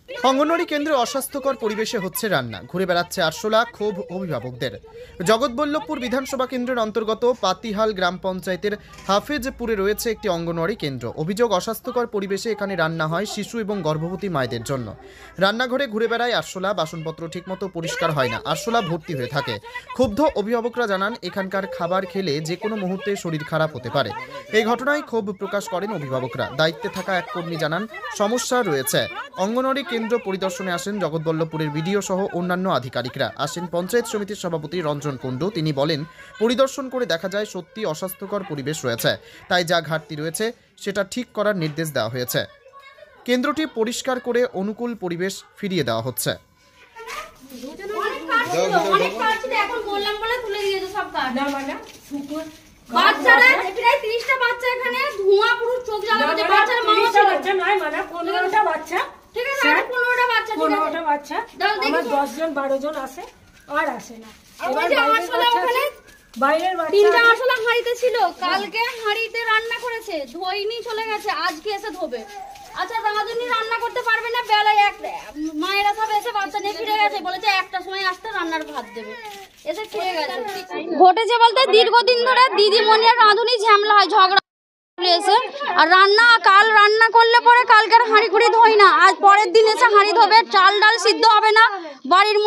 অঙ্গনওয়াড়ি কেন্দ্রে অস্বাস্থ্যকর পরিবেশে হচ্ছে রান্না, ঘুরে বেড়াচ্ছে আরশোলা, ক্ষোভ অভিভাবকদের। জগৎবল্লভপুর বিধানসভা কেন্দ্রের অন্তর্গত পাতিহাল গ্রাম পঞ্চায়েতের হাফেজপুরে রয়েছে একটি অঙ্গনওয়াড়ি কেন্দ্র। অভিযোগ, অস্বাস্থ্যকর পরিবেশে এখানে রান্না হয় শিশু এবং গর্ভবতী মায়েদের জন্য। রান্নাঘরে ঘুরে বেড়ায় আরশোলা, বাসনপত্র ঠিকমতো পরিষ্কার হয় না, আরশোলা ভর্তি হয়ে থাকে। ক্ষুব্ধ অভিভাবকরা জানান, এখানকার খাবার খেলে যে কোনো মুহূর্তে শরীর খারাপ হতে পারে। এই ঘটনায় ক্ষোভ প্রকাশ করেন অভিভাবকরা। দায়িত্বে থাকা এক কর্মী জানান, সমস্যা রয়েছে। অঙ্গনওয়াড়ি কেন্দ্র পরিদর্শনে আসেন জগৎবল্লভপুরের বিডিও সহ অন্যান্য আধিকারিকরা। আসেন পঞ্চায়েত সমিতির সভাপতি রঞ্জন কুণ্ডু। তিনি বলেন, পরিদর্শন করে দেখা যায় সত্যি অস্বাস্থ্যকর পরিবেশ রয়েছে, তাই যা ঘাটতি রয়েছে সেটা ঠিক করার নির্দেশ দেওয়া হয়েছে। কেন্দ্রটি পরিষ্কার করে অনুকূল পরিবেশ ফিরিয়ে দেওয়া হচ্ছে। বাচ্চারা প্রায় 30টা বাচ্চা, এখানে ধোঁয়া পুরো চোখ জ্বালাচ্ছে। বাচ্চারা মামা ছিল নয়, মানে 15টা বাচ্চা, ঠিক আছে? 15টা বাচ্চা, 15টা বাচ্চা, আমার 10 জন 12 জন আসে আর আসে না। এবার বাইরের বাচ্চা 3টা আসলে হাঁড়িতে ছিল, কালকে হাঁড়িতে রান্না করেছে, ধোয়নি চলে গেছে, আজকে এসে ধোবে। আচ্ছা, রাজনী রান্না করতে পারবে না, বেলায় মায়েরা সব এসে বাচ্চা নিয়ে ফিরে গেছে, বলেছে একটা সময় আসতে রান্নার ভাত দেবে, এসে খেয়ে গেছে। ঘটেছে বলতে দীর্ঘদিন ধরে দিদিমণি আর রাঁধুনি ঝামেলা হয়, ঝগড়া এসে আর রান্না কাল রান্না করলে পরে কালকের হাঁড়ি কুড়ি ধোয় না, আজ পরের দিন এসে হাঁড়ি ধোবে, চাল ডাল সিদ্ধ হবে না। বাড়ির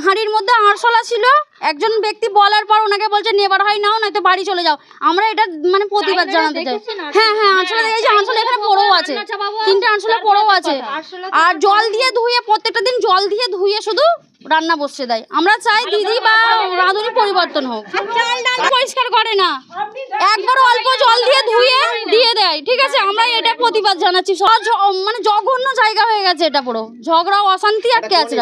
হাঁড়ির মধ্যে আরশোলা ছিল, একজন ব্যক্তি বলার পর ওনাকে বলছে নেবার হয় নাও, নয়তো বাড়ি চলে যাও। আমরা এটা মানে প্রতিবাদ জানাতে চাই। হ্যাঁ, আরশোলা, এই যে আরশোলা এখানে পড়েও আছে, 3টে আরশোলা পড়েও আছে। আর জল দিয়ে ধুয়ে, প্রত্যেকটা দিন জল দিয়ে ধুয়ে শুধু রান্না বসে দেয়। আমরা চাই দিদি বা রাঁধুনি পরিবর্তন হোক। চাল ডাল পরিষ্কার করে না, একবার অল্প জল দিয়ে ধুয়ে দিয়ে দেয়, ঠিক আছে? আমরা এটা প্রতিবাদ জানাচ্ছি। মানে জঘন্য জায়গা হয়ে গেছে এটা, পুরো ঝগড়া অশান্তি আটকে আছে।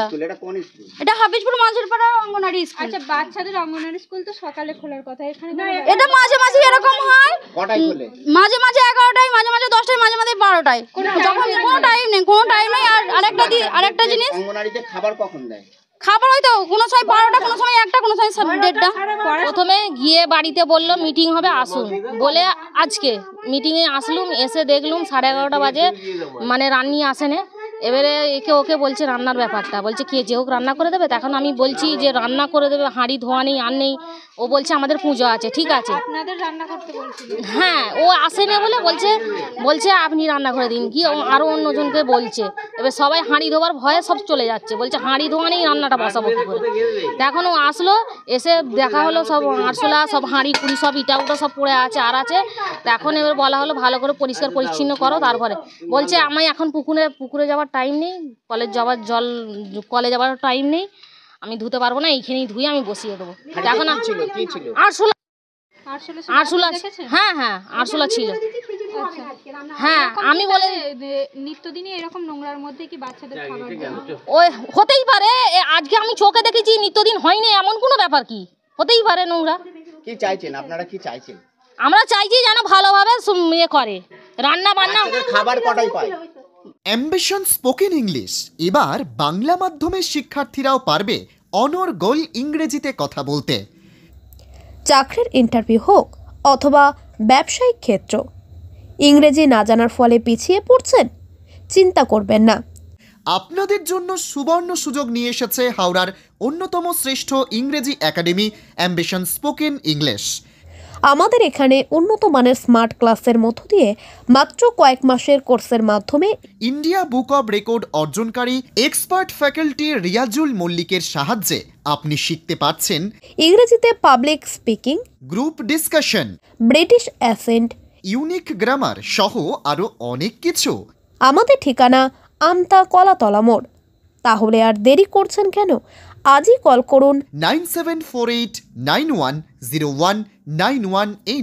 এটা হাফিজপুর মাঝেরপাড়া অঙ্গনওয়াড়ি স্কুল। আচ্ছা, বাচ্চাদের অঙ্গনওয়াড়ি স্কুল তো সকালে খোলার কথা, এখানে এটা মাঝে মাঝে এরকম হয়, মাঝে মাঝে 11টায়, মাঝে মাঝে 10টায়, মাঝে মাঝে 12টায়, যখন কোনো টাইম নেই, কোনো টাইম নেই। আর আরেকটা জিনিস, অঙ্গনওয়াড়িতে খাবার কখন দেয়? খাবার হয়তো কোনো সময় 12টা, কোনো সময় 1টা, কোনো সময় 1:30টা। প্রথমে গিয়ে বাড়িতে বললো মিটিং হবে, আসুন বলে আজকে মিটিংয়ে আসলুম, এসে দেখলুম 11:30 বাজে, মানে রান্নি আসেনে। এবারে ওকে বলছে রান্নার ব্যাপারটা, বলছে কে যে হোক রান্না করে দেবে। তখন আমি বলছি যে রান্না করে দেবে, হাঁড়ি ধোয়া নেই, আর নেই। ও বলছে আমাদের পুজো আছে, ঠিক আছে। আপনাদের রান্না করতে বলছিল? হ্যাঁ, ও আসেনি বলে বলছে আপনি রান্না করে দিন, কি আরও অন্যজনকে বলছে। এবার সবাই হাঁড়ি ধোবার ভয়ে সব চলে যাচ্ছে, বলছে হাঁড়ি ধোয়া নেই, রান্নাটা বসাবো কী করে। এখন ও আসলো, এসে দেখা হলো সব আরশোলা, সব হাঁড়ি কুড়ি সব ইটা উটা সব পড়ে আছে আর আছে। এখন এবার বলা হলো ভালো করে পরিষ্কার পরিচ্ছন্ন করো। তারপরে বলছে আমি এখন পুকুরে যাওয়ার টাইম নেই, কলে যাওয়ার টাইম নেই, আমি ধুতে পারবো না, এইখানেই ধুয়ে আমি বসিয়ে দেবো। এখন আরশোলা, হ্যাঁ আরশোলা ছিল। হ্যাঁ, আমি বলে নিত্যদিনই এরকম নোংরার মধ্যে কি বাচ্চাদের খাবার ওই হতেই পারে। আজকে আমি চোখে দেখেছি, নিত্যদিন হয়নি এমন কোনো ব্যাপার কি, হতেই পারে নোংরা। কি চাইছেন আপনারা, কি চাইছেন? আমরা চাইছি যেন ভালোভাবে করে রান্না বান্না। খাবার কটাই পায়? অ্যাম্বিশন স্পোকেন ইংলিশ, এবার বাংলা মাধ্যমের শিক্ষার্থীরাও পারবে অনর্গল ইংরেজিতে কথা বলতে। চাকরির ইন্টারভিউ হোক অথবা ব্যবসায়িক ক্ষেত্র, ইংরেজি না জানার ফলে পিছিয়ে পড়ছেন? চিন্তা করবেন না, আপনাদের জন্য সুবর্ণ সুযোগ নিয়ে এসেছে হাওড়ার অন্যতম শ্রেষ্ঠ ইংরেজি একাডেমি অ্যাম্বিশন স্পোকেন ইংলিশ। আমাদের এখানে উন্নত মানের স্মার্ট ক্লাসের মধ্য দিয়ে মাত্র কয়েক মাসের কোর্সের মাধ্যমে ইন্ডিয়া বুক অব রেকর্ড অর্জনকারী এক্সপার্ট ফ্যাকাল্টি রিয়াজুল মল্লিকের সাহায্যে আপনি শিখতে পারছেন ইংরেজিতে public speaking, group discussion, British accent, unique grammar সহ আরও অনেক কিছু। আমাদের ঠিকানা আমতা কলাতলা মোড়। তাহলে আর দেরি করছেন কেন? আজই কল করুন 9748910191 এই